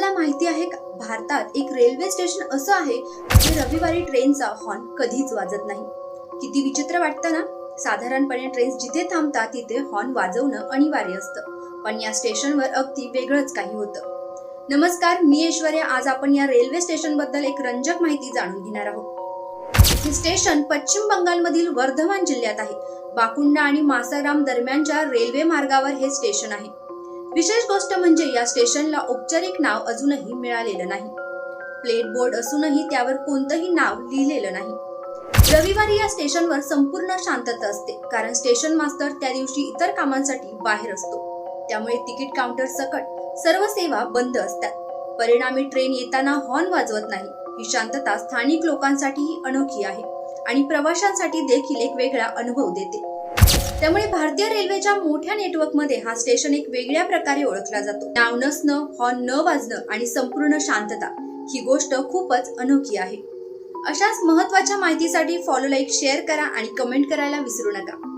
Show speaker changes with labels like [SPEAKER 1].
[SPEAKER 1] तुम्हाला माहिती आहे का, भारतात एक रेल्वे स्टेशन असं आहे जिथे रविवारी ट्रेनचा हॉर्न कधीच वाजत नाही. किती विचित्र वाटतं ना. साधारणपणे ट्रेन जिथे थांबतात तिथे हॉर्न वाजवणं अनिवार्य असतं, पण या स्टेशनवर अगदी वेगळंच काही होतं. नमस्कार, मी ऐश्वर्या. आज आपण या रेल्वे स्टेशन बद्दल एक रंजक माहिती जाणून घेणार आहोत. हे स्टेशन पश्चिम बंगालमधील वर्धमान जिल्ह्यात आहे. बाकुंडा आणि मासाराम दरम्यानच्या रेल्वे मार्गावर हे स्टेशन आहे. विशेष गोष्ट म्हणजे या स्टेशनला औपचारिक नाव अजूनही मिळालेलं नाही. प्लेट बोर्ड असूनही त्यावर कोणतंही नाव लिहिलेलं नाही. रविवारी या स्टेशनवर संपूर्ण शांतता असते, कारण स्टेशन मास्तर त्या दिवशी इतर कामांसाठी बाहेर असतो. त्यामुळे तिकीट काउंटर सकट सर्व सेवा बंद असतात. परिणामी ट्रेन येताना हॉर्न वाजवत नाही. ही शांतता स्थानिक लोकांसाठीही अनोखी आहे आणि प्रवाशांसाठी देखील एक वेगळा अनुभव देते. त्यामुळे भारतीय रेल्वेच्या मोठ्या नेटवर्कमध्ये हा स्टेशन एक वेगळ्या प्रकारे ओळखला जातो. नाव नसणं, हॉर्न न वाजणं आणि संपूर्ण शांतता, ही गोष्ट खूपच अनोखी आहे. अशाच महत्त्वाच्या माहितीसाठी फॉलो, लाईक, शेअर करा आणि कमेंट करायला विसरू नका.